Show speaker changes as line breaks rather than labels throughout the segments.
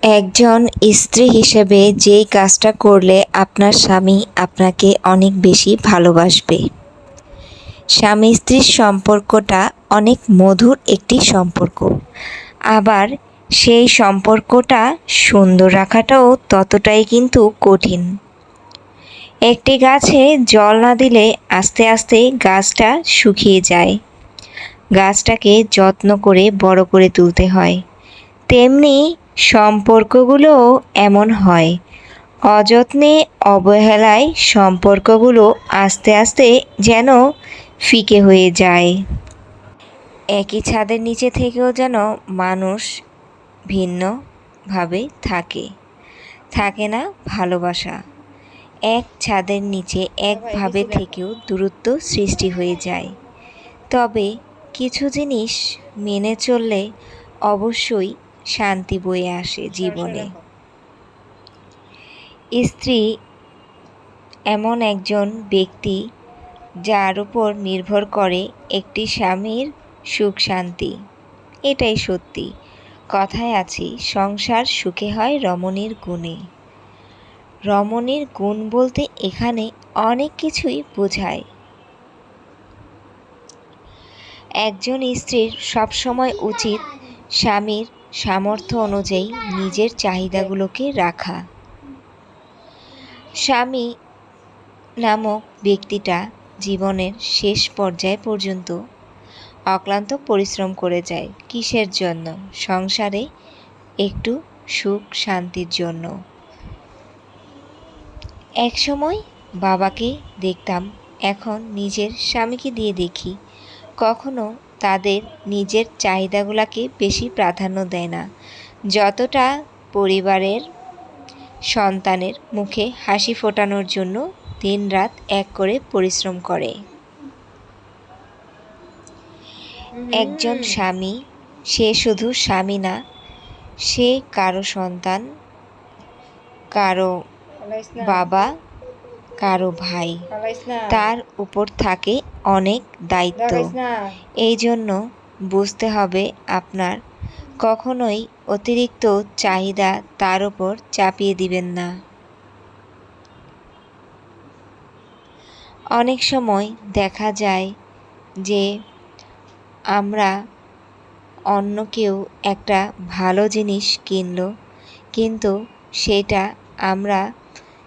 একজন স্ত্রী হিসেবে যেই কাজটা করলে আপনার স্বামী আপনাকে অনেক বেশি ভালোবাসবে। স্বামী স্ত্রীর সম্পর্কটা অনেক মধুর একটি সম্পর্ক। আবার সেই সম্পর্কটা সুন্দর রাখাটাও ততটাই কিন্তু কঠিন। একটি গাছে জল না দিলে আস্তে আস্তে গাছটা শুকিয়ে যায়। গাছটাকে যত্ন করে বড় করে তুলতে হয়। তেমনি সম্পর্কগুলোও এমন হয়। অযত্নে অবহেলায় সম্পর্কগুলো আস্তে আস্তে যেন ফিকে হয়ে যায়। একই ছাদের নিচে থেকেও যেন মানুষ ভিন্নভাবে থাকে না ভালোবাসা। এক ছাদের নিচে একভাবে থেকেও দূরত্ব সৃষ্টি হয়ে যায়। তবে কিছু জিনিস মেনে চললে অবশ্যই শান্তি বয়ে আসে জীবনে। স্ত্রী এমন একজন ব্যক্তি যার উপর নির্ভর করে একটি স্বামীর সুখ শান্তি। এটাই সত্যি। কথায় আছে, সংসার সুখে হয় রমণীর গুণে। রমণীর গুণ বলতে এখানে অনেক কিছুই বোঝায়। একজন স্ত্রীর সবসময় উচিত স্বামীর সামর্থ্য অনুযায়ী নিজের চাহিদাগুলোকে রাখা। স্বামী নামক ব্যক্তিটা জীবনের শেষ পর্যায় পর্যন্ত অক্লান্ত পরিশ্রম করে যায়। কিসের জন্য? সংসারে একটু সুখ শান্তির জন্য। একসময় বাবাকে দেখতাম, এখন নিজের স্বামীকে দিয়ে দেখি কখনো তাদের নিজের চাহিদাগুলোকে বেশি প্রাধান্য দেয় না, যতটা পরিবারের সন্তানের মুখে হাসি ফোটানোর জন্য দিনরাত এক করে পরিশ্রম করে। একজন স্বামী, সে শুধু স্বামী না, সে কারো সন্তান, কারো বাবা, কারো ভাই। তার উপর থাকে অনেক দায়িত্ব। এই জন্য বুঝতে হবে আপনার কখনোই অতিরিক্ত চাহিদা তার উপর চাপিয়ে দিবেন না। অনেক সময় দেখা যায় যে আমরা অন্য কেউ একটা ভালো জিনিস কিনলো, কিন্তু সেটা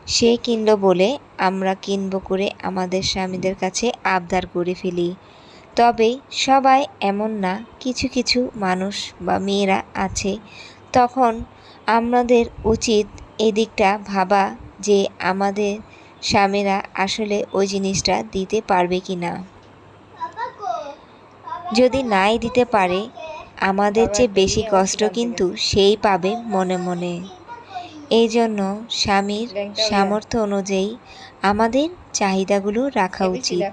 সে কিনলো বলে আমরা কিনবো করে আমাদের স্বামীদের কাছে আবদার করে ফেলি। তবে সবাই এমন না, কিছু কিছু মানুষ বা মেয়েরা আছে। তখন আমাদের উচিত এদিকটা ভাবা যে আমাদের স্বামীরা আসলে ওই জিনিসটা দিতে পারবে কি না। যদি নাই দিতে পারে, আমাদের চেয়ে বেশি কষ্ট কিন্তু সেই পাবে মনে মনে। এই জন্য স্বামীর সামর্থ্য অনুযায়ী আমাদের চাহিদাগুলো রাখা উচিত।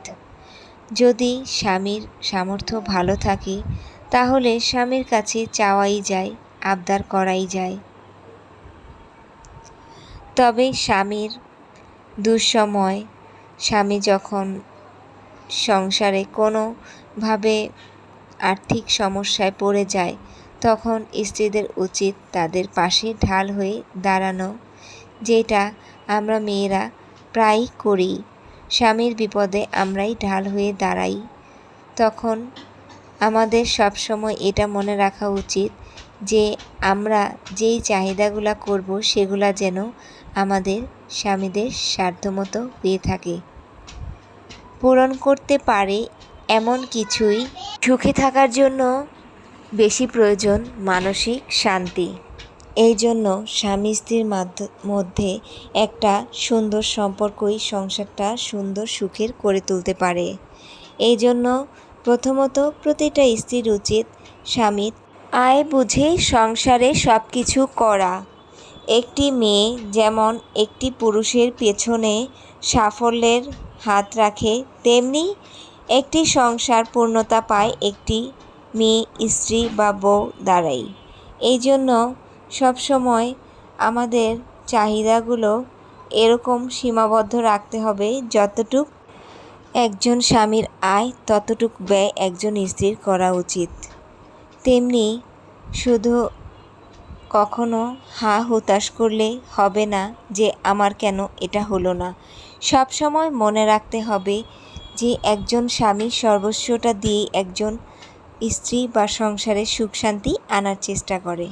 যদি স্বামীর সামর্থ্য ভালো থাকে, তাহলে স্বামীর কাছে চাওয়াই যায়, আবদার করাই যায়। তবে স্বামীর দুঃসময়, স্বামী যখন সংসারে কোনোভাবে আর্থিক সমস্যায় পড়ে যায়, তখন স্ত্রীদের উচিত তাদের পাশে ঢাল হয়ে দাঁড়ানো, যেটা আমরা মেয়েরা প্রায়ই করি। স্বামীর বিপদে আমরাই ঢাল হয়ে দাঁড়াই। তখন আমাদের সবসময় এটা মনে রাখা উচিত যে আমরা যেই চাহিদাগুলো করব সেগুলা যেন আমাদের স্বামীদের সাধ্যমতো হয়ে থাকে, পূরণ করতে পারে এমন কিছুই। সুখে থাকার জন্য বেশি প্রয়োজন মানসিক শান্তি। এই জন্য স্বামী স্ত্রীর মধ্যে একটা সুন্দর সম্পর্কই সংসারটা সুন্দর সুখের করে তুলতে পারে। এই জন্য প্রথমত প্রতিটা স্ত্রীর উচিত স্বামীর আয় বুঝে সংসারে সব কিছু করা। একটি মেয়ে যেমন একটি পুরুষের পেছনে সাফল্যের হাত রাখে, তেমনি একটি সংসার পূর্ণতা পায় একটি মেয়ে, স্ত্রী বা বউ দ্বারাই। এই জন্য সবসময় আমাদের চাহিদাগুলো এরকম সীমাবদ্ধ রাখতে হবে, যতটুক একজন স্বামীর আয় ততটুক ব্যয় একজন স্ত্রীর করা উচিত। তেমনি শুধু কখনো হা হুতাশ করলে হবে না যে আমার কেন এটা হলো না। সব সময় মনে রাখতে হবে যে একজন স্বামীর সর্বস্বটা দিয়েই একজন স্ত্রী বা সংসারে সুখ শান্তি আনার চেষ্টা করে।